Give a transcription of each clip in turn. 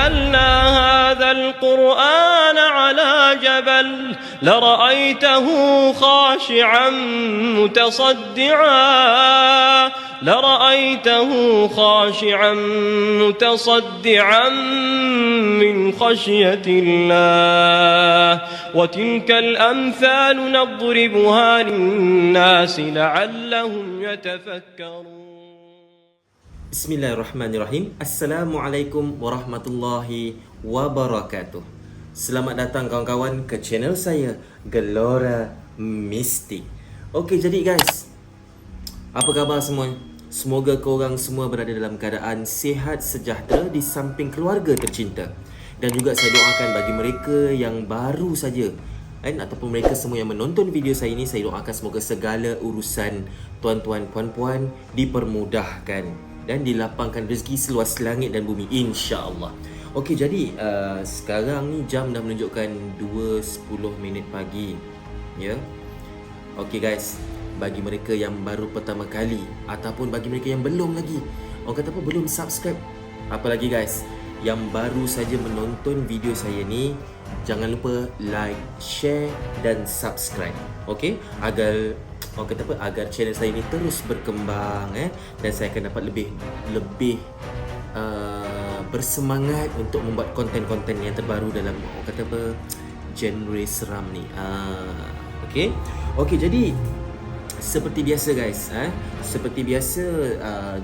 أنزلنا هذا القرآن على جبل لرأيته خاشعا متصدعا من خشية الله وتلك الأمثال نضربها للناس لعلهم يتفكرون. Bismillahirrahmanirrahim. Assalamualaikum warahmatullahi wabarakatuh. Selamat datang kawan-kawan ke channel saya, Gelora Mistik. Okey, jadi guys, apa khabar semua? Semoga korang semua berada dalam keadaan sihat sejahtera di samping keluarga tercinta. Dan juga saya doakan bagi mereka yang baru saja ataupun mereka semua yang menonton video saya ini, saya doakan semoga segala urusan tuan-tuan, puan-puan dipermudahkan dan dilapangkan rezeki seluas langit dan bumi, insya-Allah. Okey, jadi sekarang ni jam dah menunjukkan 2.10 pagi. Ya. Okey guys, bagi mereka yang baru pertama kali ataupun bagi mereka yang belum lagi, orang kata apa, belum subscribe, apalagi guys yang baru saja menonton video saya ni, jangan lupa like, share dan subscribe. Okey, agar orang kata apa, agar channel saya ni terus berkembang dan saya akan dapat lebih bersemangat untuk membuat konten-konten yang terbaru dalam orang kata apa, genre seram ni. Okey, jadi seperti biasa guys, seperti biasa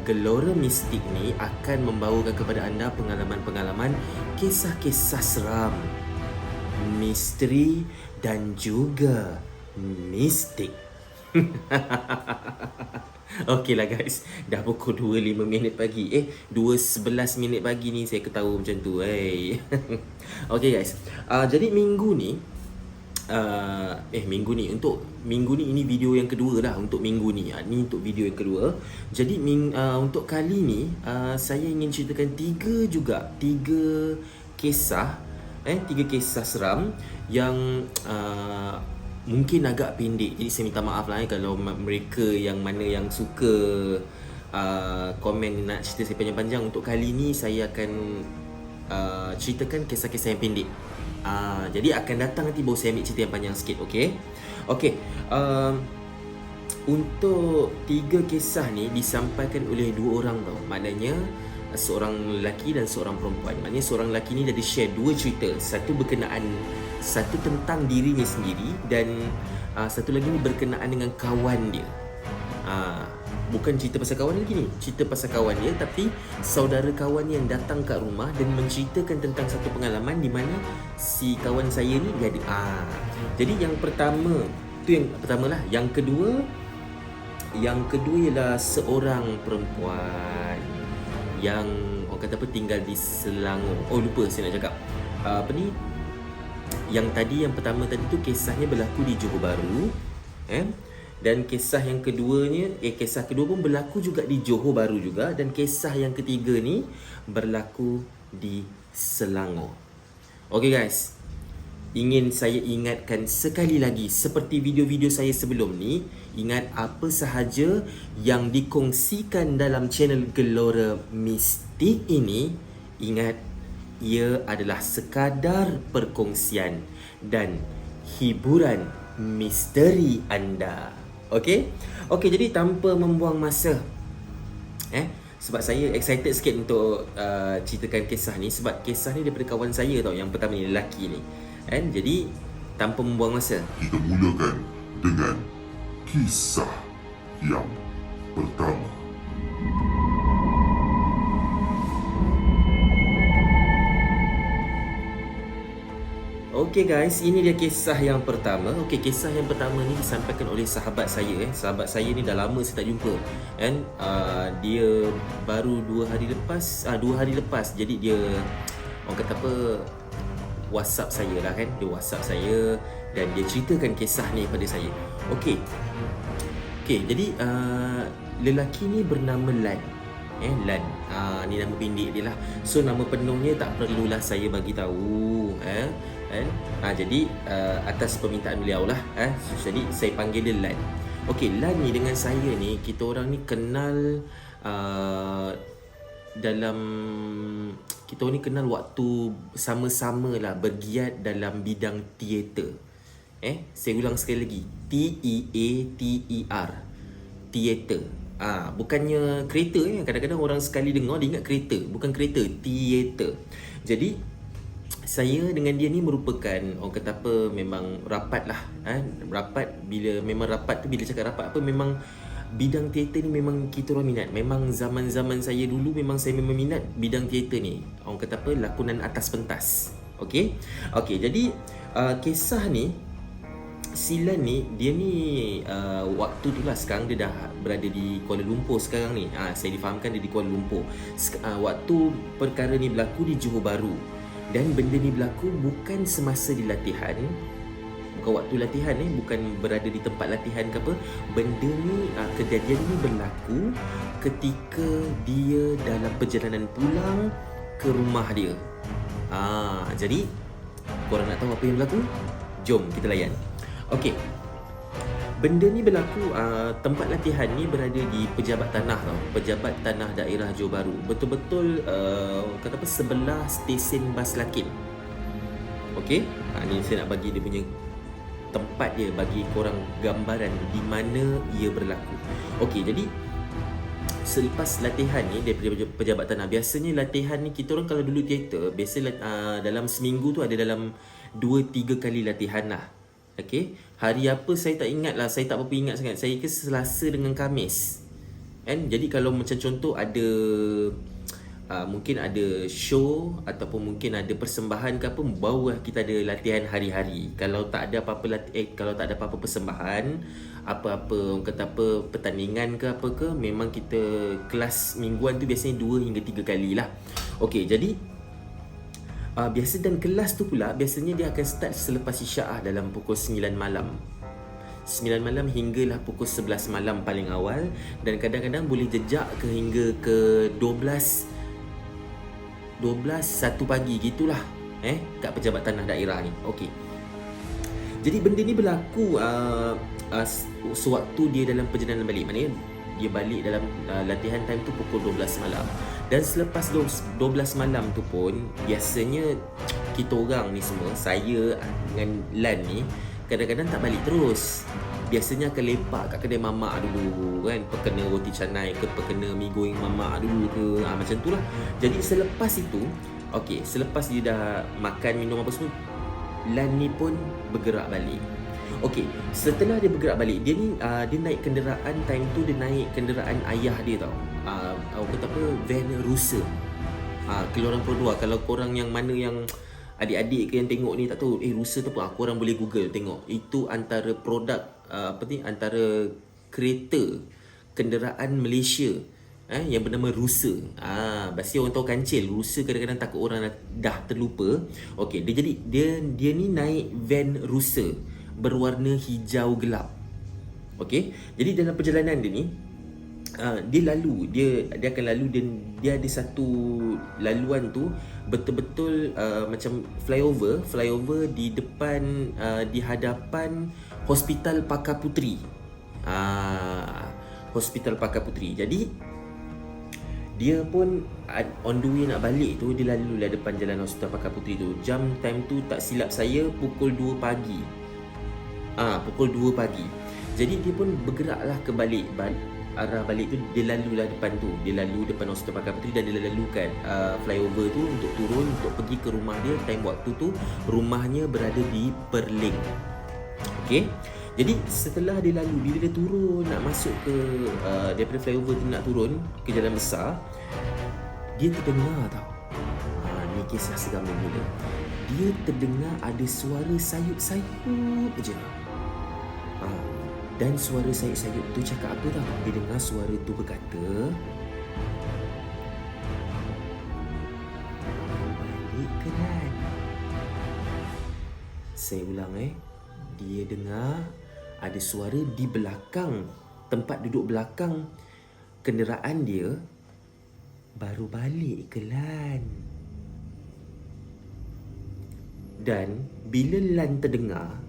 Gelora Mistik ni akan membawakan kepada anda pengalaman-pengalaman, kisah-kisah seram, misteri dan juga mistik. Okeylah guys, dah pukul 2.05 pagi. 2.11 pagi ni saya ketawa macam tu. Okey guys, jadi minggu ni untuk minggu ni ini video yang kedua dah untuk minggu ni. Ni untuk video yang kedua. Jadi untuk kali ni saya ingin ceritakan tiga kisah seram yang mungkin agak pendek. Jadi saya minta maaf lah kalau mereka yang mana yang suka komen nak cerita saya panjang-panjang. Untuk kali ni saya akan ceritakan kisah-kisah yang pendek. Jadi akan datang nanti baru saya ambil cerita yang panjang sikit. Okey. Untuk tiga kisah ni disampaikan oleh dua orang tau. Maknanya seorang lelaki dan seorang perempuan. Maknanya seorang lelaki ni dah di-share dua cerita. Satu tentang dirinya sendiri dan satu lagi ni berkenaan dengan kawan dia. Bukan cerita pasal kawan lagi ni, cerita pasal kawan dia, tapi saudara kawan yang datang kat rumah dan menceritakan tentang satu pengalaman di mana si kawan saya ni dia ada. Jadi yang pertama tu, yang pertama lah. Yang kedua ialah seorang perempuan yang orang kata apa, tinggal di Selangor. Lupa saya nak cakap. Yang pertama tadi tu kisahnya berlaku di Johor Bahru. Dan kisah yang keduanya, kisah kedua pun berlaku juga di Johor Bahru juga. Dan kisah yang ketiga ni berlaku di Selangor. Okey guys, ingin saya ingatkan sekali lagi, seperti video-video saya sebelum ni, ingat apa sahaja yang dikongsikan dalam channel Gelora Mistik ini, ingat ia adalah sekadar perkongsian dan hiburan misteri anda. Okey, jadi tanpa membuang masa, sebab saya excited sikit untuk ceritakan kisah ni, sebab kisah ni daripada kawan saya tau, yang pertama ni, lelaki ni. Jadi tanpa membuang masa, kita mulakan dengan kisah yang pertama. Okey guys, ini dia kisah yang pertama. Okey, kisah yang pertama ni disampaikan oleh sahabat saya. Sahabat saya ni dah lama saya tak jumpa. Dia baru 2 hari lepas. Jadi dia orang kata apa, WhatsApp saya lah kan. Dia WhatsApp saya dan dia ceritakan kisah ni pada saya. Okey, jadi lelaki ni bernama Lan. Lan. Ni nama pendek dia lah. So nama penuhnya tak perlulah saya bagi tahu. Jadi atas permintaan beliau lah. Jadi saya panggil dia Lan. Okey, Lan ni dengan saya ni, kita orang ni kenal dalam kita ni kenal waktu sama-sama lah bergiat dalam bidang teater. Saya ulang sekali lagi. T-E-A-T-E-R. Teater. Bukannya kereta kadang-kadang orang sekali dengar dia ingat kereta, bukan kereta, teater. Jadi saya dengan dia ni merupakan orang kata apa, memang rapat lah. Rapat, bila memang rapat tu, bila cakap rapat apa, memang bidang teater ni memang kita orang minat. Memang zaman-zaman saya dulu memang saya memang minat bidang teater ni. Orang kata apa, lakonan atas pentas. Okey, jadi kisah ni, Silan ni, dia ni waktu tu lah, sekarang dia dah berada di Kuala Lumpur sekarang ni. Saya difahamkan dia di Kuala Lumpur. Waktu perkara ni berlaku di Johor Bahru. Dan benda ni berlaku bukan semasa di latihan, bukan waktu latihan bukan berada di tempat latihan ke apa. Benda ni, kejadian ni berlaku ketika dia dalam perjalanan pulang ke rumah dia. Jadi korang nak tahu apa yang berlaku? Jom kita layan. Okey. Benda ni berlaku, tempat latihan ni berada di Pejabat Tanah tau. Pejabat Tanah daerah Johor Bahru. Betul-betul kata apa, sebelah stesen bas Lakin. Okey. Ni saya nak bagi dia punya tempat dia, bagi korang gambaran di mana ia berlaku. Okey, jadi selepas latihan ni daripada Pejabat Tanah, biasanya latihan ni kita orang kalau dulu teater, biasa dalam seminggu tu ada dalam 2-3 kali latihan lah. Okey, hari apa saya tak ingat lah, saya tak apa ingat sangat. Saya ke Selasa dengan Khamis. Jadi kalau macam contoh ada mungkin ada show ataupun mungkin ada persembahan ke apa, barulah kita ada latihan hari-hari. Kalau tak ada apa-apa kalau tak ada apa-apa persembahan, apa-apa orang kata apa, pertandingan ke apa ke, memang kita kelas mingguan tu biasanya 2 hingga 3 kali lah. Okey, jadi biasa dan kelas tu pula biasanya dia akan start selepas isyak dalam pukul 9 malam. 9 malam hinggalah pukul 11 malam paling awal, dan kadang-kadang boleh jejak ke hingga ke 12 1 pagi gitulah kat Pejabat Tanah daerah ni. Okey. Jadi benda ni berlaku sewaktu dia dalam perjalanan balik. Maknanya dia balik dalam latihan time tu pukul 12 malam. Dan selepas 12 malam tu pun, biasanya kita orang ni semua, saya dengan Lan ni, kadang-kadang tak balik terus. Biasanya akan lepak kat kedai mamak dulu kan, perkena roti canai ke, perkena mi goreng mamak dulu ke, macam tu lah. Jadi selepas itu, okey, selepas dia dah makan, minum apa semua, Lan ni pun bergerak balik. Okey, setelah dia bergerak balik, dia ni dia naik kenderaan, time tu dia naik kenderaan ayah dia tau. Kata apa, van Rusa. Keluaran Pro 2. Kalau korang yang mana yang adik-adik ke yang tengok ni tak tahu Rusa tu apa, korang boleh Google tengok. Itu antara produk antara kereta kenderaan Malaysia yang bernama Rusa. Biasa orang tahu kancil. Rusa kadang-kadang takut orang dah terlupa. Okey, dia ni naik van Rusa berwarna hijau gelap. Okey, jadi dalam perjalanan dia ni dia akan lalu, dan dia ada satu laluan tu betul-betul macam flyover di depan di hadapan Hospital Pakar Puteri. Hospital Pakar Puteri. Jadi dia pun on the way nak balik tu, dia lalu lah depan jalan Hospital Pakar Puteri tu. Jam time tu tak silap saya pukul 2 pagi. Pukul 2 pagi. Jadi dia pun bergeraklah ke balik. Arah balik tu dia lalulah depan tu. Dia lalu depan Hospital Pakar Puteri dan dia lalukan flyover tu untuk turun, untuk pergi ke rumah dia. Time waktu tu rumahnya berada di Perling. Okey. Jadi setelah dia lalu, bila dia turun nak masuk ke daripada flyover tu nak turun ke jalan besar, dia terdengar tau. Ni kisah seram mula. Dia terdengar ada suara sayup-sayup je. Dan suara sayup-sayup tu cakap apa tau? Dia dengar suara tu berkata, balik ke Dan? Saya ulang dia dengar ada suara di belakang, tempat duduk belakang kenderaan dia, baru balik ke Lan. Dan bila Lan terdengar,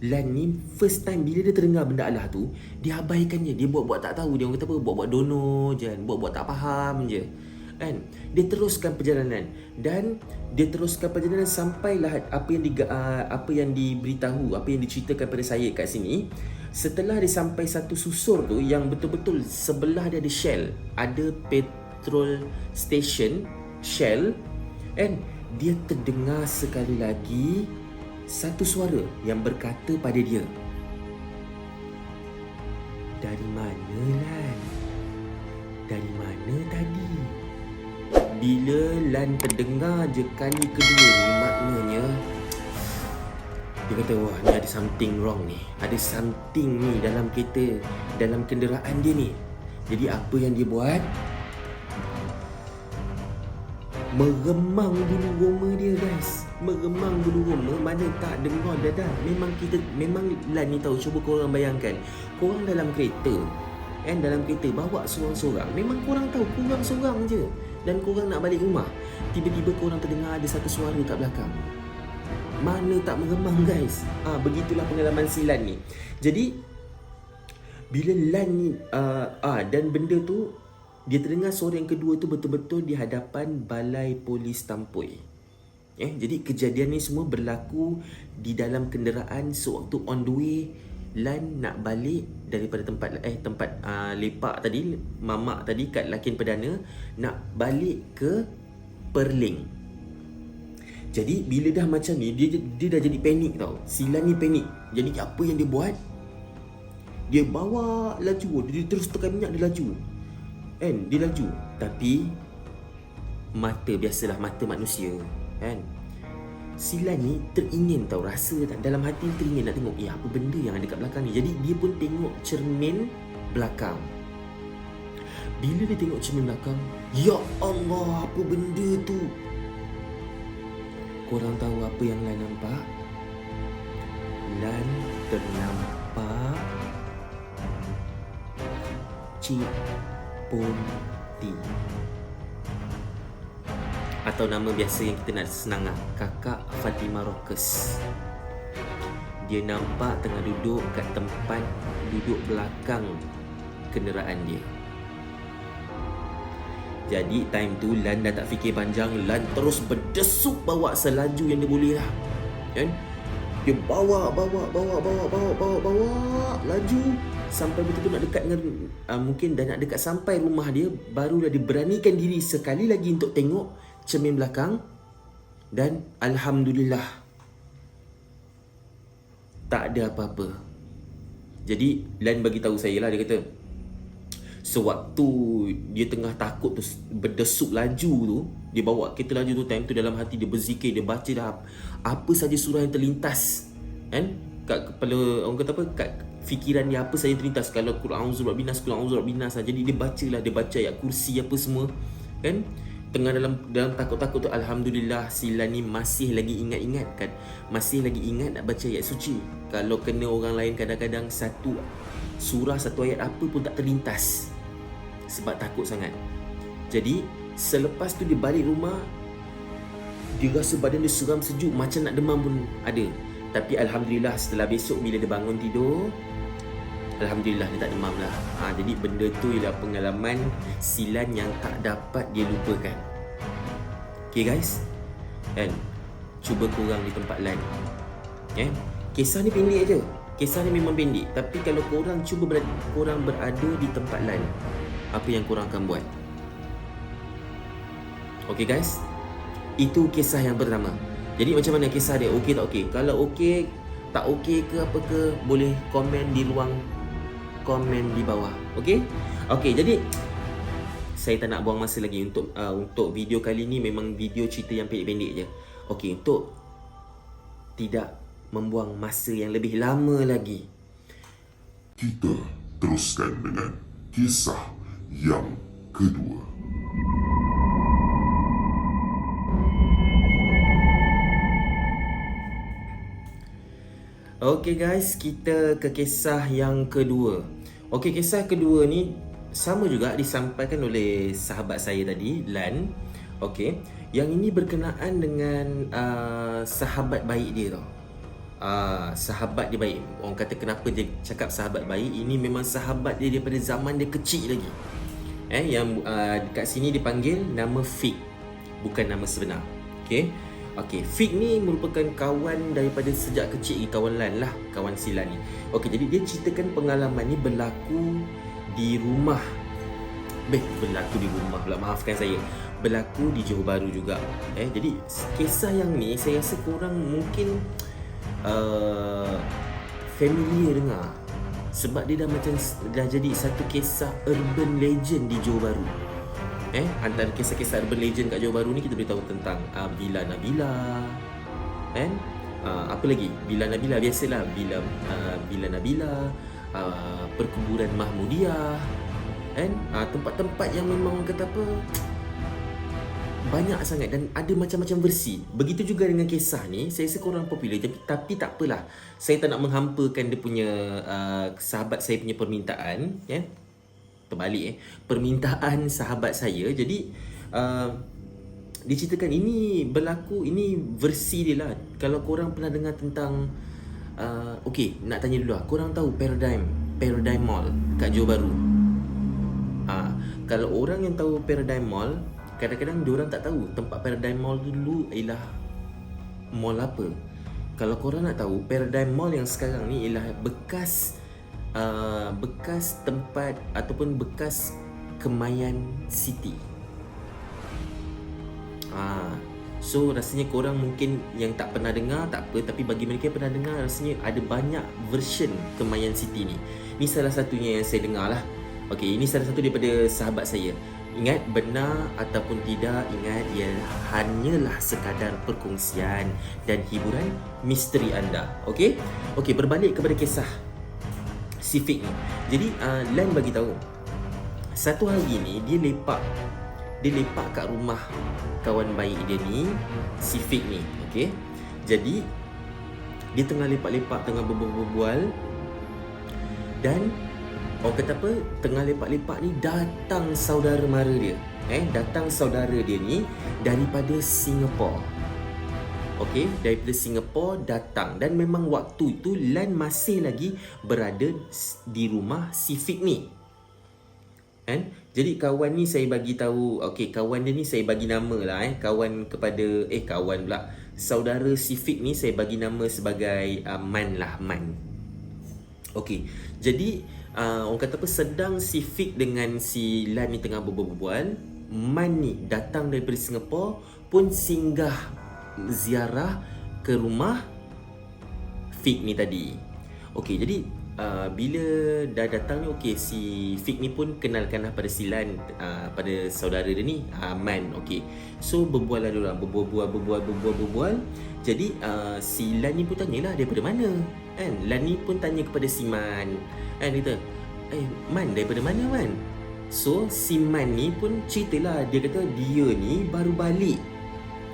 Lan ni first time bila dia terdengar benda Allah tu, dia abaikannya. Dia buat-buat tak tahu. Dia orang kata apa, buat-buat dono je, buat-buat tak faham je. kan. Dia teruskan perjalanan dan dia teruskan perjalanan sampailah apa yang diberitahu, apa yang diceritakan pada saya kat sini. Setelah dia sampai satu susur tu yang betul-betul sebelah dia ada Shell, ada petrol station Shell, and dia terdengar sekali lagi satu suara yang berkata pada dia, "Dari mana, Lan? Dari mana tadi?" Bila Lan terdengar je kali kedua ni, maknanya dia kata, wah, ni ada something wrong ni. Ada something ni dalam kereta, dalam kenderaan dia ni. Jadi apa yang dia buat? Meremang bulu roma dia, guys. Meremang bulu roma, mana tak dengar dah. Memang Lan ni tahu. Cuba korang bayangkan, korang dalam kereta, kan, dalam kereta bawa seorang-seorang. Memang korang tahu korang seorang je dan korang nak balik rumah. Tiba-tiba korang terdengar ada satu suara kat belakang. Mana tak meremang, guys. Begitulah pengalaman si Lan ni. Jadi bila Lan ni dan benda tu, dia terdengar suara yang kedua tu betul-betul di hadapan balai polis Tampoi. Jadi kejadian ni semua berlaku di dalam kenderaan sewaktu on the way Lan nak balik daripada tempat lepak tadi, mamak tadi kat Lakin Perdana, nak balik ke Perling. Jadi bila dah macam ni, dia dah jadi panik tau. Si Lan ni panik. Jadi apa yang dia buat? Dia bawa laju. Dia terus tekan minyak, dia laju. Kan? Dia laju. Tapi mata, biasalah mata manusia, kan? Si Lan ni teringin tau, rasa dalam hati teringin nak tengok apa benda yang ada kat belakang ni. Jadi dia pun tengok cermin belakang. Bila dia tengok cermin belakang, ya Allah, apa benda tu? Korang tahu apa yang Lan nampak? Lan ternampak Cik Ponti, atau nama biasa yang kita nak senang, Kakak Fatimah Rockers. Dia nampak tengah duduk kat tempat duduk belakang kenderaan dia. Jadi time tu Lan dah tak fikir panjang. Lan terus berdesuk bawa selaju yang dia boleh lah, kan? Dia bawa laju sampai betul-betul nak dekat dengan mungkin dah nak dekat sampai rumah dia. Barulah dia beranikan diri sekali lagi untuk tengok cermin belakang. Dan alhamdulillah tak ada apa-apa. Jadi Lan bagi tahu saya lah, dia kata sewaktu dia tengah takut tu, berdesuk laju tu, dia bawa kereta laju tu, time tu dalam hati dia berzikir, dia baca dah apa saja surah yang terlintas, kan, kat kepala, orang kata apa, kat fikiran dia apa saja terlintas. Kalau Qul a'udzu birabbinas, Qul a'udzu birabbinas, jadi dia baca ayat kursi apa semua, kan. Tengah dalam takut-takut tu, alhamdulillah si Lan ni masih lagi ingat kan, masih lagi ingat nak baca ayat suci. Kalau kena orang lain kadang-kadang satu surah, satu ayat apa pun tak terlintas sebab takut sangat. Jadi selepas tu dia balik rumah, dia rasa badan dia seram sejuk, macam nak demam pun ada. Tapi alhamdulillah setelah besok bila dia bangun tidur, alhamdulillah dia tak demam lah. Jadi benda tu ialah pengalaman silan yang tak dapat dia lupakan. Okay guys, kan, cuba korang di tempat Lan, kisah ni pendek je. Kisah ni memang pendek, tapi kalau korang cuba korang berada di tempat Lan, apa yang korang akan buat? Okay guys, itu kisah yang pertama. Jadi macam mana kisah dia? Okey tak okey? Kalau okey, tak okey ke apa ke, boleh komen di ruang komen di bawah. Okey? Okey, jadi saya tak nak buang masa lagi untuk video kali ni. Memang video cerita yang pendek-pendek je. Okey, untuk tidak membuang masa yang lebih lama lagi, kita teruskan dengan kisah yang kedua. Okey guys, kita ke kisah yang kedua. Okey, kisah kedua ni sama juga disampaikan oleh sahabat saya tadi, Lan. Okey, yang ini berkenaan dengan sahabat baik dia tau. Sahabat dia baik. Orang kata kenapa dia cakap sahabat baik, ini memang sahabat dia daripada zaman dia kecil lagi. Yang kat sini dipanggil nama Fik, bukan nama sebenar. Okey, Fik ni merupakan kawan daripada sejak kecil, kawan Lan lah, kawan si Lan ni. Okey, jadi dia ceritakan pengalaman ni berlaku di rumah. Berlaku di rumah pula, maafkan saya. Berlaku di Johor Bahru juga. Jadi kisah yang ni saya rasa korang mungkin familiar dengar. Sebab dia dah jadi satu kisah urban legend di Johor Bahru. Antara kisah-kisah urban legend kat Johor Bahru ni kita boleh tahu tentang Villa Nabila, apa lagi? Villa Nabila, biasalah Villa Nabila, perkuburan Mahmudiah, tempat-tempat yang memang kata apa, banyak sangat dan ada macam-macam versi. Begitu juga dengan kisah ni, saya rasa korang popular, tapi tak apalah. Saya tak nak menghampakan dia punya sahabat saya punya permintaan, terbalik permintaan sahabat saya. Jadi diceritakan ini berlaku, ini versi dia lah. Kalau korang pernah dengar tentang okey, nak tanya dulu lah, korang tahu Paradigm Mall kat Johor Bahru? Kalau orang yang tahu Paradigm Mall, kadang-kadang diorang tak tahu tempat Paradigm Mall dulu ialah mall apa. Kalau korang nak tahu, Paradigm Mall yang sekarang ni ialah bekas tempat ataupun bekas Kemayan City. So rasanya korang mungkin yang tak pernah dengar tak apa, tapi bagi mereka yang pernah dengar, rasanya ada banyak version Kemayan City ni. Ni salah satunya yang saya dengar lah. Okey, ini salah satu daripada sahabat saya. Ingat, benar ataupun tidak, ingat, ia hanyalah sekadar perkongsian dan hiburan misteri anda. Okey, berbalik kepada kisah si Fik ni. Jadi Lan bagi tahu satu hari ni dia lepak kat rumah kawan baik dia ni, si Fik ni. Okey, jadi dia tengah lepak-lepak, tengah berbual, dan orang kata apa, tengah lepak-lepak ni datang saudara mara dia. Datang saudara dia ni daripada Singapura. Okey, daripada Singapura datang, dan memang waktu itu Lan masih lagi berada di rumah si Fik ni. Jadi kawan ni saya bagi tahu, okey, kawan dia ni saya bagi nama lah, kawan kepada kawan pula, saudara si Fik ni saya bagi nama sebagai Man lah, Man. Okey, jadi orang kata apa, sedang si Fik dengan si Lan ni tengah berbual, Man ni datang daripada Singapura pun singgah ziarah ke rumah Fik ni tadi. Okey, jadi bila dah datang ni, okey, si Fik ni pun kenalkanlah pada si Lan, pada saudara dia ni, Man. Okey, so berbual lah diorang, berbual. Jadi si Lan ni pun tanyalah daripada mana, Lan ni pun tanya kepada si Man, dia kata, Man, daripada mana, Man? So si Man ni pun ceritalah, dia kata dia ni baru balik,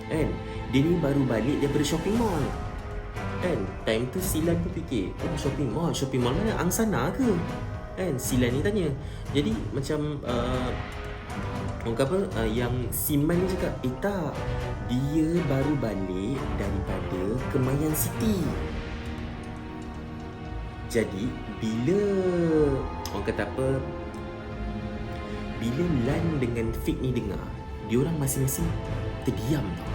dia ni baru balik daripada shopping mall. Time tu si Lan pun fikir, shopping mall mana? Angsana ke? Si Lan ni tanya. Jadi macam orang kata apa, yang si Man ni cakap, tak, dia baru balik daripada Kemayan City. Jadi bila orang kata apa, bila Lan dengan Fik ni dengar, diorang masing-masing terdiam tau.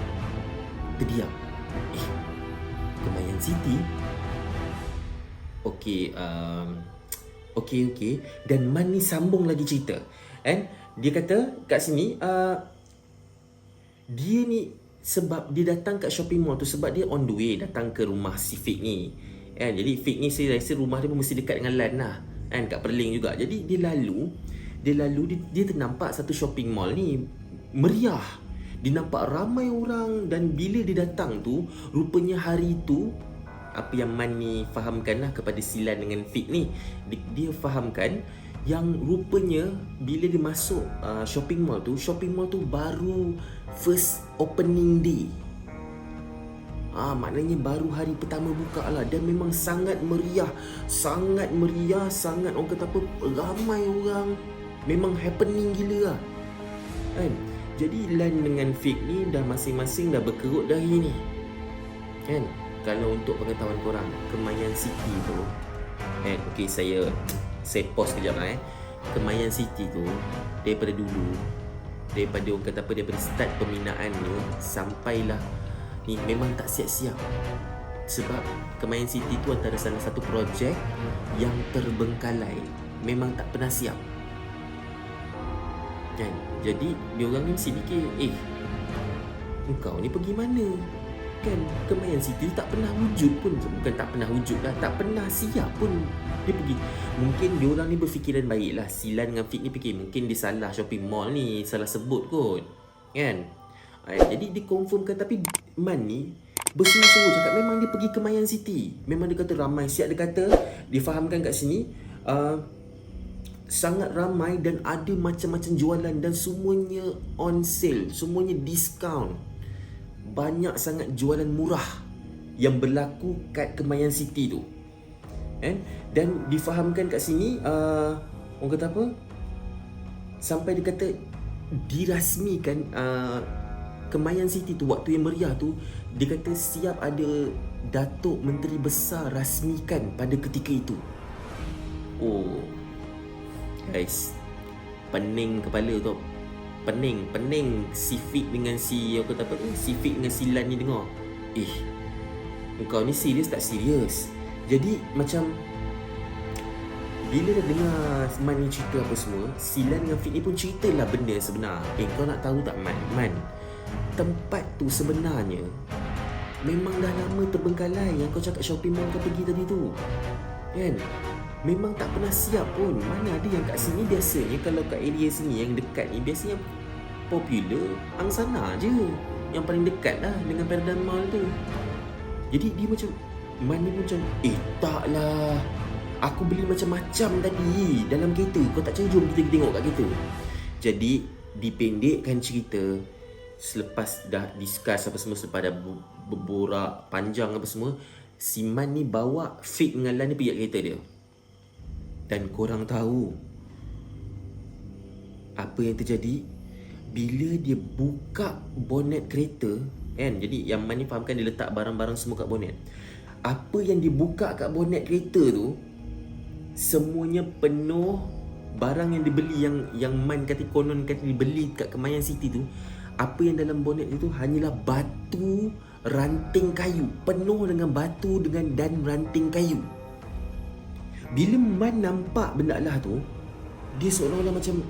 Kemayan City? Okey, dan Man ni sambung lagi cerita. Dia kata kat sini, dia ni sebab dia datang kat shopping mall tu sebab dia on the way datang ke rumah si Fik ni. Jadi Fik ni saya rasa rumah dia pun mesti dekat dengan Lan lah, kat Perling juga. Jadi dia ternampak satu shopping mall ni meriah. Dia nampak ramai orang, dan bila dia datang tu, rupanya hari tu, apa yang Man ni fahamkan lah kepada si Lan dengan Fik ni, dia fahamkan yang rupanya bila dia masuk shopping mall tu baru first opening day. Maknanya baru hari pertama buka lah, dan memang sangat meriah, sangat orang kata apa, ramai orang, memang happening gila lah. Jadi Lan dengan Fik ni dah masing-masing dah berkerut dahi ni. Kalau untuk pengetahuan korang, Kemayan City tu, okey, saya pause kejap lah. Kemayan City tu daripada dulu, daripada orang kata apa, daripada start pembinaan ni sampailah ni memang tak siap-siap. Sebab Kemayan City tu antara salah satu projek yang terbengkalai, memang tak pernah siap kan. Jadi diorang ni mesti fikir, engkau ni pergi mana kan. Kemayan City tak pernah wujud pun, bukan tak pernah wujud lah, tak pernah siap pun dia pergi. Mungkin diorang ni berfikiran baik lah, Silan dengan Fik ni fikir mungkin dia salah shopping mall ni, salah sebut kot kan. Jadi dia confirmkan, tapi Man ni bersungguh-sungguh cakap memang dia pergi Kemayan City. Memang dia kata ramai, siap dia kata, difahamkan kat sini sangat ramai dan ada macam-macam jualan dan semuanya on sale, semuanya diskaun. Banyak sangat jualan murah yang berlaku kat Kemayan City tu. Dan difahamkan kat sini orang kata apa, sampai dia kata dirasmikan Kemayan City tu waktu yang meriah tu, dia kata siap ada Datuk Menteri Besar rasmikan pada ketika itu. Oh guys, pening kepala tu. Pening si Fik dengan si apa kata apa tu, si Fik dengan si Lan ni dengar. Engkau ni serius tak serius? Jadi macam bila dah dengar Man ni cerita apa semua, si Lan dengan Fik ni pun ceritalah benda sebenar. Kau nak tahu tak Man, tempat tu sebenarnya memang dah lama terbengkalai. Yang kau cakap shopping mall kau pergi tadi tu kan, memang tak pernah siap pun. Mana ada yang kat sini, biasanya kalau kat area sini yang dekat ni, biasanya popular Angsana je yang paling dekat lah dengan Paradigm Mall tu. Jadi dia macam Man ni macam taklah, aku beli macam-macam tadi dalam kereta, kau tak percaya, jom kita tengok kat kereta. Jadi dipendekkan cerita, selepas dah discuss apa semua, selepas dah berborak panjang apa semua, si Man ni bawa Fik dengan Lan ni pergi kat kereta dia. Dan korang tahu apa yang terjadi bila dia buka bonet kereta kan. Jadi yang Man ni fahamkan dia letak barang-barang semua kat bonet. Apa yang dibuka kat bonet kereta tu, semuanya penuh barang yang dibeli, yang Man kata konon kata dibeli kat Kemayan City tu. Apa yang dalam bonet itu hanyalah batu, ranting kayu, penuh dengan batu dan ranting kayu. Bila Man nampak benda lah tu, dia seolah-olah macam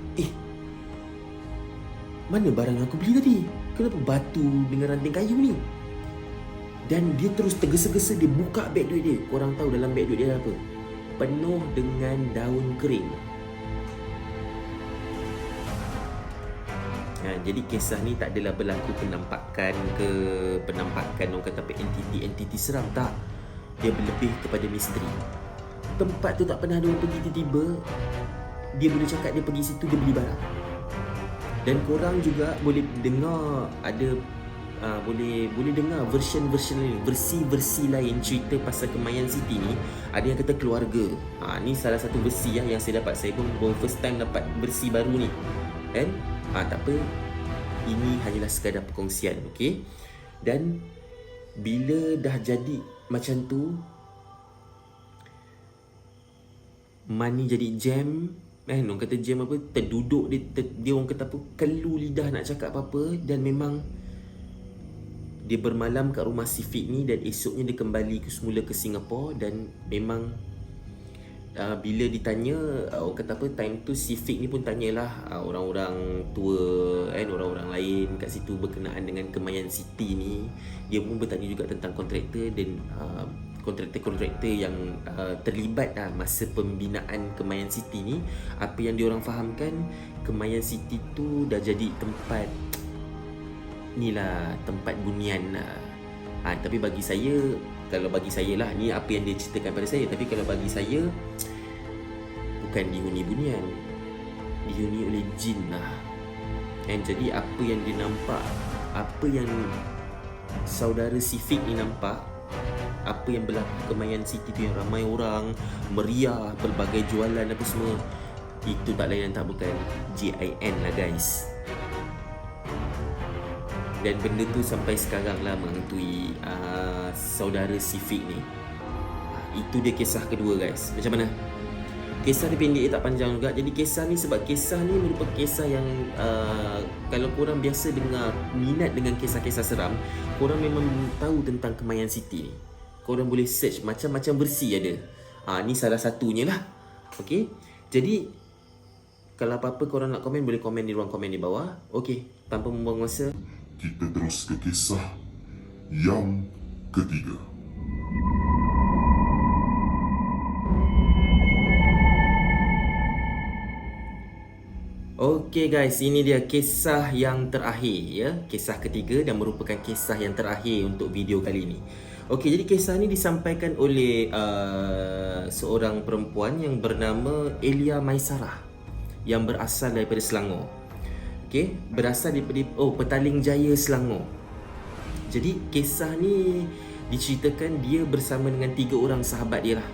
mana barang aku beli tadi? Kenapa batu dengan ranting kayu ni? Dan dia terus tergesa-gesa, dia buka beg duit dia. Korang tahu dalam beg duit dia apa? Penuh dengan daun kering. Jadi kisah ni tak adalah berlaku penampakan orang kata apa, entiti seram, tak. Dia berlebih kepada misteri. Tempat tu tak pernah ada orang pergi, tiba-tiba dia boleh cakap dia pergi situ, dia beli barang. Dan korang juga boleh dengar ada boleh dengar versi-versi lain cerita pasal Kemayan City ni. Ada yang kata keluarga. Ni salah satu versi yang saya dapat. Saya pun first time dapat versi baru ni kan. Tak apa, ini hanyalah sekadar perkongsian, okey. Dan bila dah jadi macam tu, Man ni jadi jam orang kata jam apa, terduduk dia orang kata apa, kelu lidah nak cakap apa-apa. Dan memang dia bermalam kat rumah si Fik ni, dan esoknya dia kembali semula ke Singapura. Dan memang bila ditanya, orang kata apa, time tu si Fik ni pun tanyalah orang-orang tua kan, orang-orang lain kat situ berkenaan dengan Kemayan City ni. Dia pun bertanya juga tentang kontraktor dan kontraktor yang terlibat masa pembinaan Kemayan City ni. Apa yang diorang fahamkan, Kemayan City tu dah jadi tempat tempat bunian lah. Tapi bagi saya, kalau bagi saya lah, ni apa yang dia ceritakan pada saya, tapi kalau bagi saya, bukan dihuni bunian, dihuni oleh jin lah. Jadi apa yang dia nampak, apa yang saudara si Fik ni nampak, apa yang berlaku Kemayan City tu, yang ramai orang, meriah, berbagai jualan apa semua, itu tak lain dan tak bukan JIN lah guys. Dan benda tu sampai sekarang lah menghantui saudara si Fik ni. Itu dia kisah kedua guys. Macam mana? Kisah dia pendek, tak panjang juga. Jadi kisah ni, sebab kisah ni merupakan kisah yang kalau korang biasa dengar, minat dengan kisah-kisah seram, korang memang tahu tentang Kemayan City ni. Korang boleh search macam-macam versi ada. Ni salah satunya lah. Okay, jadi kalau apa-apa korang nak komen, boleh komen di ruang komen di bawah. Okay, tanpa membuang masa, Kita terus ke kisah yang ketiga. okay guys, ini dia kisah yang terakhir ya. Kisah ketiga dan merupakan kisah yang terakhir untuk video kali ini. Okey, jadi kisah ni disampaikan oleh seorang perempuan yang bernama Elia Maisarah yang berasal daripada Selangor. Okey, berasal daripada Petaling Jaya, Selangor. Jadi kisah ni diceritakan dia bersama dengan 3 orang sahabat dia lah.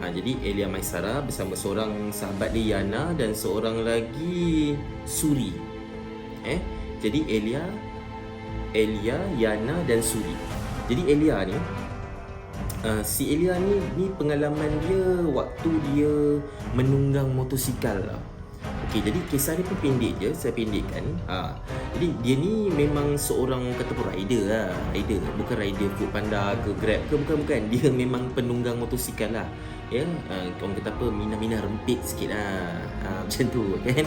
Jadi Elia Maisarah bersama seorang sahabat dia, Yana, dan seorang lagi Suri. Jadi Elia, Yana dan Suri. Jadi Elia ni, si Elia ni pengalaman dia waktu dia menunggang motosikal lah. Okey, jadi kisah ni pun pendek je, saya pendekkan. Jadi dia ni memang seorang kata pun rider lah. Rider, bukan rider Foodpanda ke Grab ke, bukan. Dia memang penunggang motosikal lah. Ya, orang kata apa, minah-minah rempit sikit lah. Macam tu kan.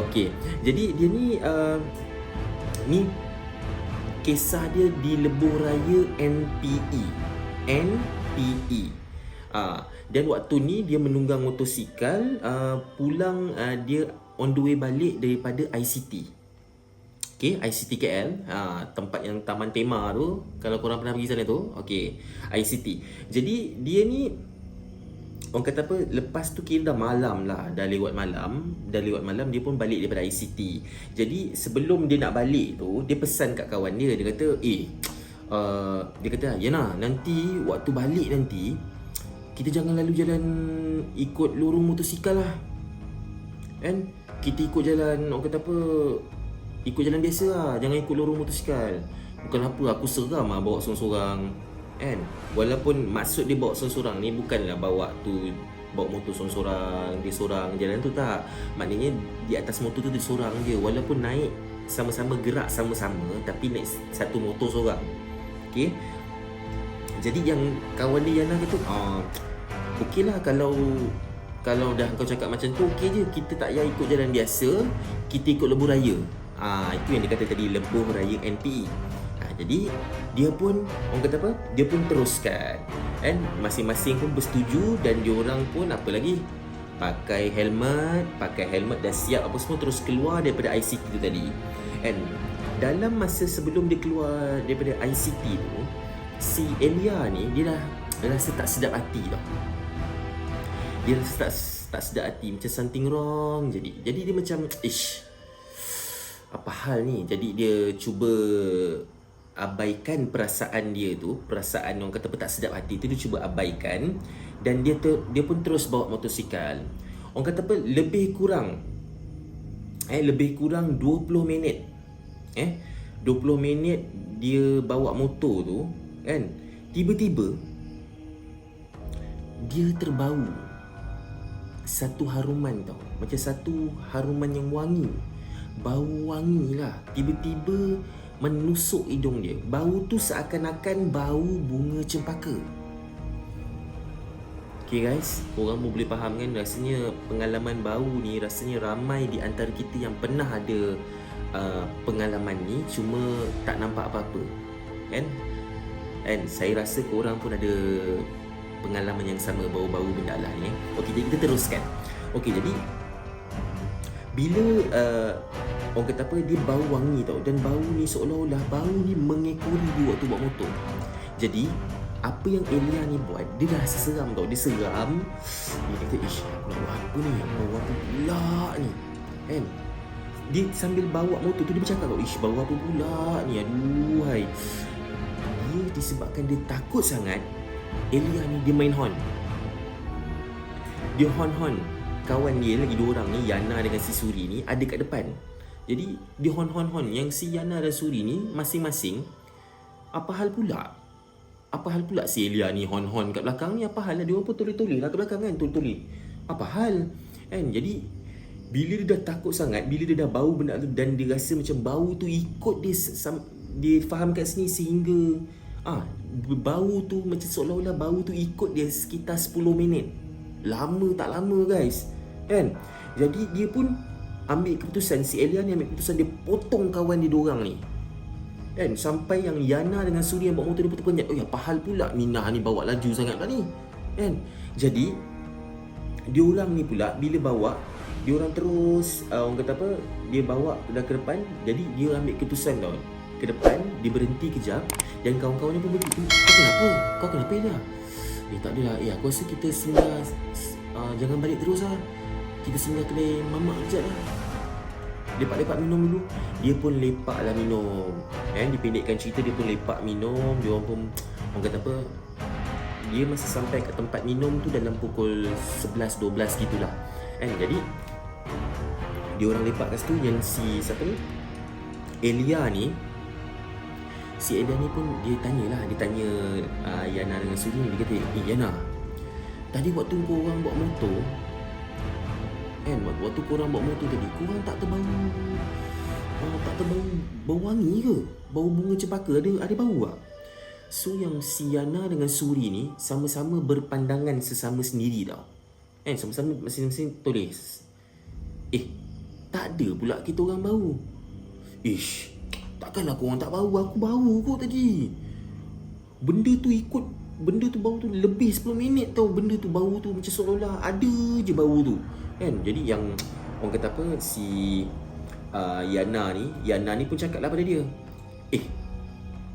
Okey, jadi dia ni kisah dia di Lebuh Raya NPE. Dan waktu ni dia menunggang motosikal pulang, dia on the way balik daripada ICT. Okay, ICT KL, tempat yang Taman Tema tu, kalau korang pernah pergi sana tu. Okay, ICT. Jadi dia ni, orang kata apa, lepas tu kira dah malam lah, dah lewat malam, dia pun balik daripada ICT. Jadi sebelum dia nak balik tu, dia pesan kat kawan dia, dia kata, dia kata, Yana, nanti waktu balik nanti, kita jangan lalu jalan ikut lorong motosikal lah. Kan? Kita ikut jalan, orang kata apa, ikut jalan biasa lah, jangan ikut lorong motosikal. Bukan apa, aku seram lah bawa sorang-sorang. Kan? Walaupun maksud dia bawa sorang-sorang ni bukanlah bawa motor sorang-sorang, dia sorang jalan tu, tak. Maknanya di atas motor tu dia sorang je. Walaupun naik sama-sama, gerak sama-sama, tapi naik satu motor sorang. Okay? Jadi yang kawan dia Yana kata, okey lah kalau dah kau cakap macam tu, okey je, kita tak payah ikut jalan biasa, kita ikut Lebuh Raya. Itu yang dia kata tadi, Lebuh Raya NPE. Jadi dia pun, orang kata apa, dia pun teruskan, kan? Masing-masing pun bersetuju, dan diorang pun apa lagi, pakai helmet dah siap apa semua, terus keluar daripada ICT tu tadi. And dalam masa sebelum dia keluar daripada ICT tu, si Elia ni dia dah rasa tak sedap hati tau. Dia rasa tak sedap hati, macam something wrong. Jadi dia macam, apa hal ni? Jadi dia cuba abaikan perasaan dia tu, perasaan orang kata tak sedap hati tu, dia cuba abaikan. Dan dia pun terus bawa motosikal. Orang kata apa, lebih kurang 20 minit 20 minit dia bawa motor tu, kan, tiba-tiba dia terbau satu haruman tau, macam satu haruman yang wangi, bau wangi lah, tiba-tiba menusuk hidung dia. Bau tu seakan-akan bau bunga cempaka. Okay guys, korang pun boleh faham kan, rasanya pengalaman bau ni, rasanya ramai di antara kita yang pernah ada pengalaman ni, cuma tak nampak apa-apa, kan? And saya rasa korang pun ada pengalaman yang sama, bau-bau benda lah ni. Okey, jadi kita teruskan. Okey, jadi bila orang kata apa, dia bau wangi tau, dan bau ni seolah-olah bau ni mengekori dia waktu bawa motor. Jadi apa yang Elia ni buat, dia dah rasa seram tau, dia seram. Dia kata, aku nak buat apa ni, bau apa pula ni, kan? Dia sambil bawa motor tu, dia bercakap tau, bau apa pula ni, aduhai. Dia disebabkan dia takut sangat, Elia ni dia main horn. Dia horn-horn. Kawan dia lagi 2 orang ni, Yana dengan si Suri ni, ada kat depan. Jadi dia horn-horn. Yang si Yana dan Suri ni masing-masing, apa hal pula si Elia ni horn-horn kat belakang ni, apa hal lah, dia pun toleh-toleh lah kat belakang kan, toleh-toleh. Apa hal? Kan? Jadi bila dia dah takut sangat, bila dia dah bau benda tu dan dia rasa macam bau tu ikut dia, dia faham kat sini sehingga bau tu macam seolah-olah bau tu ikut dia sekitar 10 minit. Lama tak lama guys. Kan? Jadi dia pun ambil keputusan, si Elia ni ambil keputusan dia potong kawan dia diorang ni. Kan? Sampai yang Yana dengan Suri yang bawa motor dia potong-potong. Oh ya, apa hal pula Minah ni bawa laju sangat lah ni. Kan? Jadi diorang ni pula bila bawa, diorang terus orang kata apa, dia bawa dah ke depan. Jadi dia ambil keputusan tau, ke depan dia berhenti kejap dan kawan-kawan dia pun berhenti. Kau kenapa? Kau kenapa Elia? Tak adalah. Aku rasa kita singgah, jangan balik terus lah. Kita singgah kedai mamak kejap lah. Lepak-lepak minum dulu. Dia pun lepak lah minum. Dipendekkan cerita, dia pun lepak minum. Dia orang pun, orang kata apa, dia masih sampai kat tempat minum tu dalam pukul 11-12 gitulah. Jadi dia orang lepak kat situ. Yang si siapa ni, Elia ni, si Elia ni pun dia tanya Yana dengan Suri ni. Dia kata, Yana, tadi waktu korang bawa motor, waktu korang bawa motor tadi, korang tak terbau bau wangi ke? Bau bunga cempaka ada bau tak? So yang si Yana dengan Suri ni sama-sama berpandangan sesama sendiri tau. Sama-sama masing-masing tulis, tak ada pula kita orang bau. Takkanlah korang tak bau, aku bau kot tadi. Benda tu bau tu lebih 10 minit tau. Benda tu bau tu macam seolah-olah ada je bau tu. Jadi yang orang kata apa, si Yana ni pun cakap lah pada dia,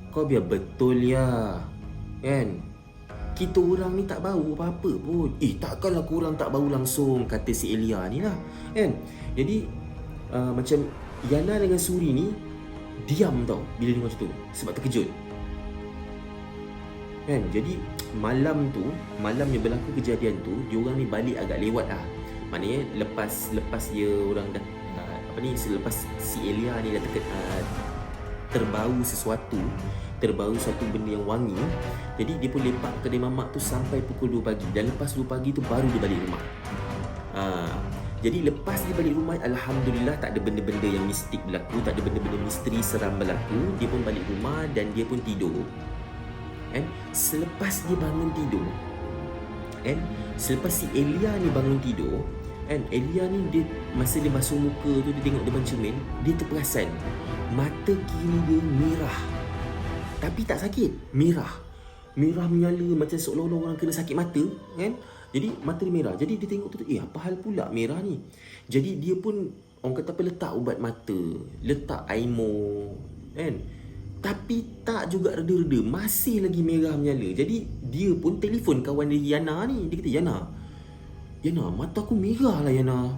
kau biar betul ya. Kita orang ni tak bau apa-apa pun. Takkanlah korang tak bau langsung, kata si Elia ni lah. Jadi macam Yana dengan Suri ni diam tau bila dengar macam tu, sebab terkejut. Jadi malamnya berlaku kejadian tu, diorang ni balik agak lewat lah. Maknanya lepas dia orang dah selepas si Elia ni dah terbau satu benda yang wangi. Jadi dia pun lepak kedai mamak tu sampai pukul 2 pagi. Dan lepas 2 pagi tu baru dia balik rumah. Jadi lepas dia balik rumah, alhamdulillah tak ada benda-benda yang mistik berlaku, tak ada benda-benda misteri seram berlaku. Dia pun balik rumah dan dia pun tidur. Selepas dia bangun tidur, selepas si Elia ni bangun tidur, Elia ni dia, masa dia basuh muka tu, dia tengok depan cermin, dia terperasan mata kiri dia merah. Tapi tak sakit, merah menyala macam seolah-olah orang kena sakit mata. Jadi mata dia merah. Jadi dia tengok tu, apa hal pula merah ni? Jadi dia pun, orang kata apa, letak ubat mata, letak aimo, tapi tak juga reda-reda, masih lagi merah menyala. Jadi dia pun telefon kawan dia Yana ni. Dia kata, Yana, mata aku merah lah Yana.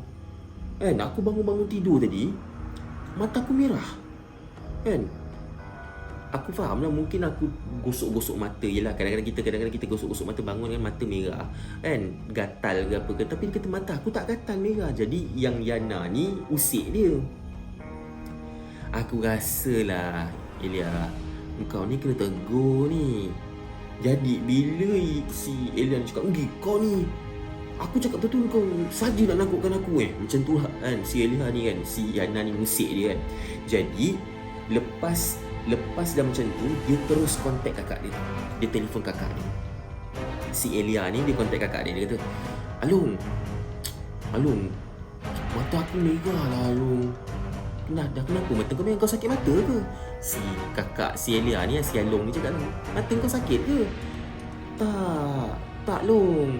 Aku bangun tidur tadi, mata aku merah. Aku faham lah, mungkin aku gosok-gosok mata. Yelah, kadang-kadang kita gosok-gosok mata, bangun kan mata merah, gatal ke apa ke. Tapi dia kata mata aku tak gatal merah. Jadi yang Yana ni usik dia. Aku rasalah, Elia, engkau ni kena tegur ni. Jadi bila si Elia cakap, kau ni, aku cakap betul, kau saja nak nakutkan aku macam tu lah si Elia ni si Yana ni musik dia Jadi lepas dah macam tu, dia terus kontak kakak dia. Dia telefon kakak dia. Si Elia ni dia kontak kakak dia. Dia kata, Alung, mata aku merah lah Alung. Kenapa? Mata kau memang kau sakit mata ke? Si Elia ni, si Alung ni cakap, mata kau sakit ke? Tak Long.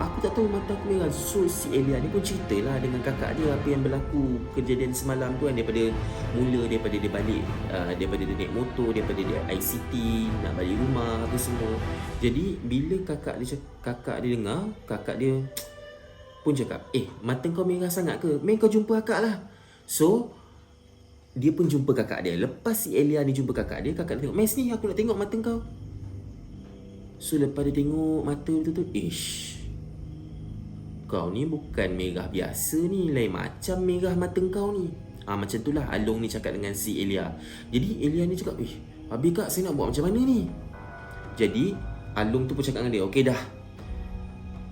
Aku tak tahu mata aku merah. So si Elia ni pun ceritalah dengan kakak dia apa yang berlaku kejadian semalam tu daripada dia balik, daripada dia naik motor, daripada dia ICT nak balik rumah apa semua. Jadi bila kakak dia dengar, kakak dia pun cakap, mata kau merah sangat ke? Main kau jumpa kakak lah. So dia pun jumpa kakak dia. Lepas si Elia ni jumpa kakak dia tengok, Mes ni aku nak tengok mata kau. So lepas dia tengok mata tu, kau ni bukan merah biasa ni, lain macam merah mata kau ni. Macam tu lah Alung ni cakap dengan si Elia. Jadi Elia ni cakap, habis kak, saya nak buat macam mana ni? Jadi Alung tu pun cakap dengan dia, okey dah,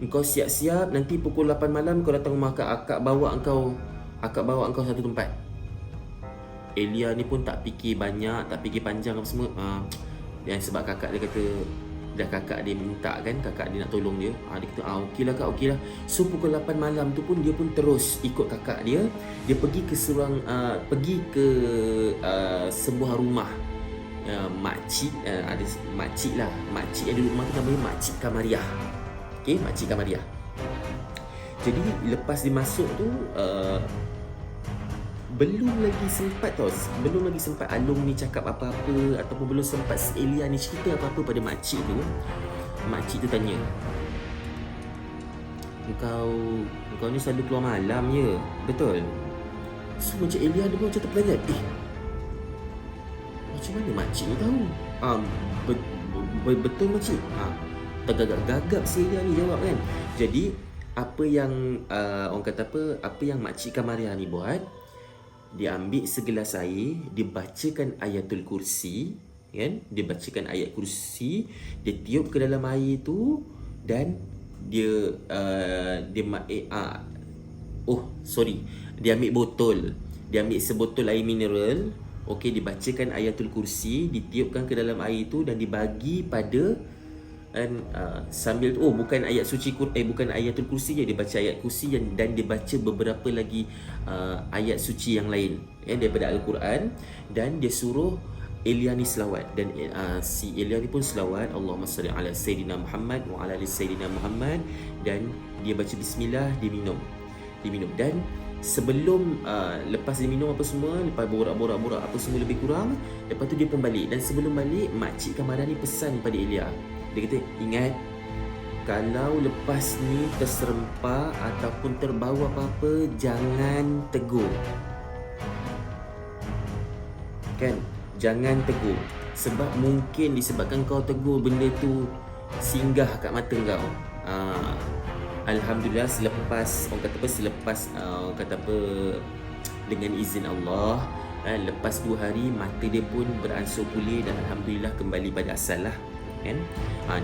Engkau siap-siap nanti pukul 8 malam kau datang rumah akak bawa engkau satu tempat. Elia ni pun tak fikir banyak, tak fikir panjang apa semua. Dan sebab kakak dia kata, dah kakak dia minta kan, kakak dia nak tolong dia. Dia kata, okeylah kak, okeylah. So pukul 8 malam tu pun dia pun terus ikut kakak dia. Dia pergi ke sebuah rumah makcik, ada makcik lah. Makcik yang di rumah tu namanya Makcik Kamariah. Okey, Makcik Kamariah. Jadi lepas dia masuk tu, belum lagi sempat Along ni cakap apa-apa, ataupun belum sempat Elia ni cerita apa-apa pada makcik tu. Makcik tu tanya, Engkau ni selalu keluar malam je, betul? So macam Elia dia pun macam terperanjat. Macam mana makcik ni tahu? Betul makcik? Tergagap-gagap si Elia ni jawab kan. Jadi apa yang orang kata apa yang Makcik Kamariah ni buat, dia ambil segelas air, dia bacakan ayatul kursi, kan? Dia bacakan ayat kursi, dia tiup ke dalam air tu, dan dia ambil botol. Dia ambil sebotol air mineral, okey, dibacakan ayatul kursi, ditiupkan ke dalam air tu dan dibagi pada sambil bukan ayat suci bukan ayatul kursi je, dia baca ayat kursi dan dia baca beberapa lagi ayat suci yang lain daripada Al-Quran, dan dia suruh Elia ni selawat, dan si Elia ni pun selawat, Allahumma salli ala Sayyidina Muhammad wa ala ali Sayyidina Muhammad, dan dia baca bismillah, diminum. Dan sebelum lepas dia minum apa semua, lepas borak-borak apa semua lebih kurang, lepas tu dia pun balik. Dan sebelum balik, Makcik Kamariah ni pesan pada Elia. Dia kata, ingat, kalau lepas ni terserempak ataupun terbau apa-apa, jangan tegur. Kan? Jangan tegur. Sebab mungkin disebabkan kau tegur, benda tu singgah kat mata kau. Alhamdulillah selepas dengan izin Allah, lepas 2 hari mata dia pun beransur pulih dan alhamdulillah kembali pada asal lah, kan?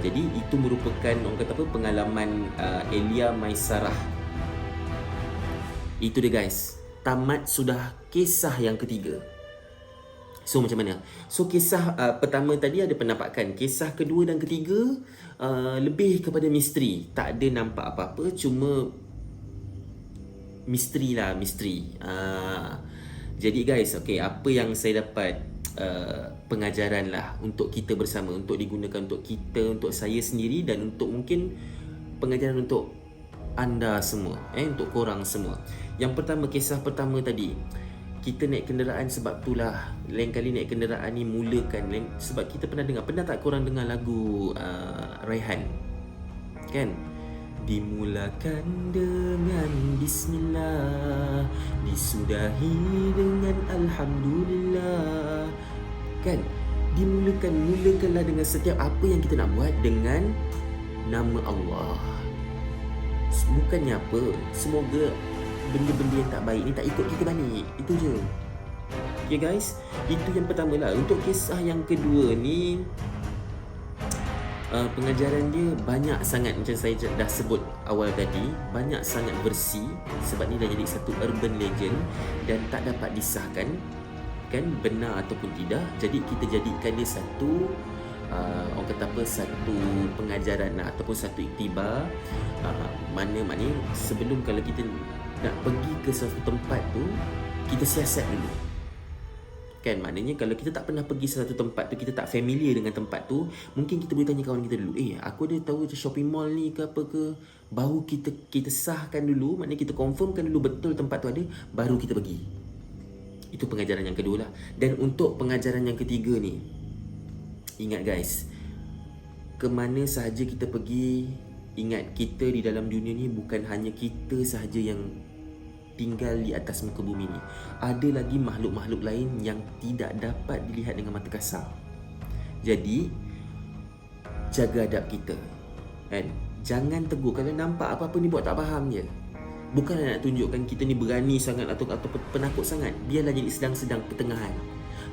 Jadi itu merupakan pengalaman Elia Maisarah. Itu dia guys, tamat sudah kisah yang ketiga. So macam mana? So kisah pertama tadi ada penampakan. Kisah kedua dan ketiga lebih kepada misteri. Tak ada nampak apa-apa, cuma misteri lah, misteri. Jadi guys, apa yang saya dapat pengajaran lah untuk kita bersama, untuk digunakan untuk kita, untuk saya sendiri, dan untuk mungkin pengajaran untuk anda semua, untuk korang semua. Yang pertama, kisah pertama tadi, kita naik kenderaan, sebab itulah lain kali naik kenderaan ni mulakan sebab kita pernah tak korang dengar lagu Raihan, kan? Dimulakan dengan bismillah, disudahi dengan alhamdulillah, kan? Mulakanlah dengan setiap apa yang kita nak buat dengan nama Allah. Bukannya apa, semoga benda-benda yang tak baik ni tak ikut kita balik. Itu je. Okay guys, itu yang pertama lah. Untuk kisah yang kedua ni, pengajaran dia banyak sangat, macam saya dah sebut awal tadi, banyak sangat bersih. Sebab ni dah jadi satu urban legend dan tak dapat disahkan, kan, benar ataupun tidak. Jadi kita jadikan dia satu satu pengajaran lah, ataupun satu iktibar. Mana-mana sebelum, kalau kita nak pergi ke suatu tempat tu, kita siasat dulu, kan? Maknanya kalau kita tak pernah pergi satu tempat tu, kita tak familiar dengan tempat tu, mungkin kita boleh tanya kawan kita dulu, aku ada tahu shopping mall ni ke apa ke, baru kita sahkan dulu, maknanya kita confirmkan dulu betul tempat tu ada, baru kita pergi. Itu pengajaran yang kedua lah. Dan untuk pengajaran yang ketiga ni, ingat guys, kemana sahaja kita pergi, ingat, kita di dalam dunia ni bukan hanya kita sahaja yang tinggal di atas muka bumi ni. Ada lagi makhluk-makhluk lain yang tidak dapat dilihat dengan mata kasar. Jadi jaga adab kita, kan? Jangan tegur. Kalau nampak apa-apa ni buat tak faham je, bukanlah nak tunjukkan kita ni berani sangat atau penakut sangat. Biarlah jadi sedang-sedang pertengahan.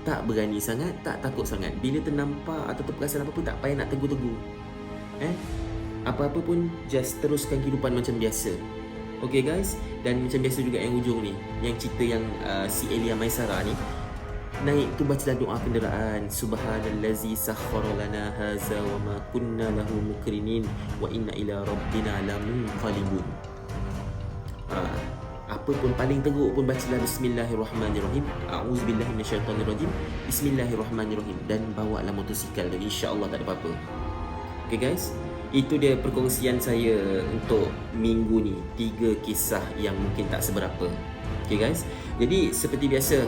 Tak berani sangat, tak takut sangat. Bila ternampak atau terperasan apa-apa, tak payah nak tegur-tegur. apa-apa pun just teruskan kehidupan macam biasa. Okay guys, dan macam biasa juga yang ujung ni, yang cerita yang si Elia Maisara ni, naik tu bacalah doa kenderaan. Subhanallazi sakhkhara lana hadza wa ma kunna lahu muqrinin wa inna ila rabbina lamunqalibun. Apa pun paling teruk pun bacalah bismillahirrahmanirrahim. A'udzubillahi minasyaitonirrajim. Bismillahirrahmanirrahim, dan bawalah motosikal tu, insya-Allah tak ada apa-apa. Okay guys, itu dia perkongsian saya untuk minggu ni. 3 kisah yang mungkin tak seberapa. Okay guys, jadi seperti biasa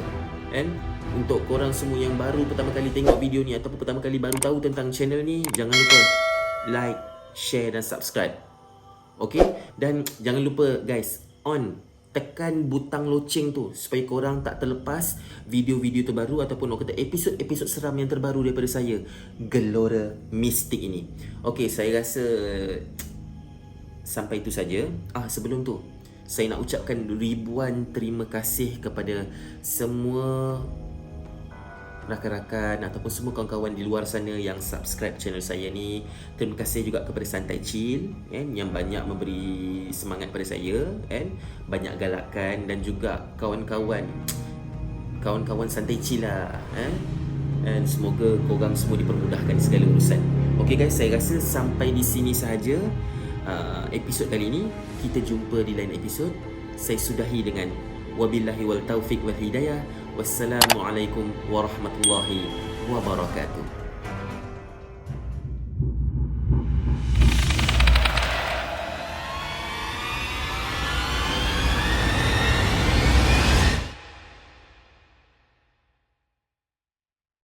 kan, untuk korang semua yang baru pertama kali tengok video ni ataupun pertama kali baru tahu tentang channel ni, jangan lupa like, share dan subscribe. Okay, dan jangan lupa guys, tekan butang loceng tu supaya korang tak terlepas video-video terbaru ataupun orang kata episod-episod seram yang terbaru daripada saya, Gelora Mistik ini. Okay, saya rasa sampai itu saja. Sebelum tu, saya nak ucapkan ribuan terima kasih kepada semua rakan-rakan ataupun semua kawan-kawan di luar sana yang subscribe channel saya ni. Terima kasih juga kepada Santai Chill yang banyak memberi semangat pada saya, banyak galakan, dan juga kawan-kawan Santai Chill lah, dan semoga korang semua dipermudahkan segala urusan. Okay guys, saya rasa sampai di sini sahaja episod kali ini. Kita jumpa di lain episod. Saya sudahi dengan wabillahi wal taufiq wal hidayah. Wassalamualaikum warahmatullahi wabarakatuh.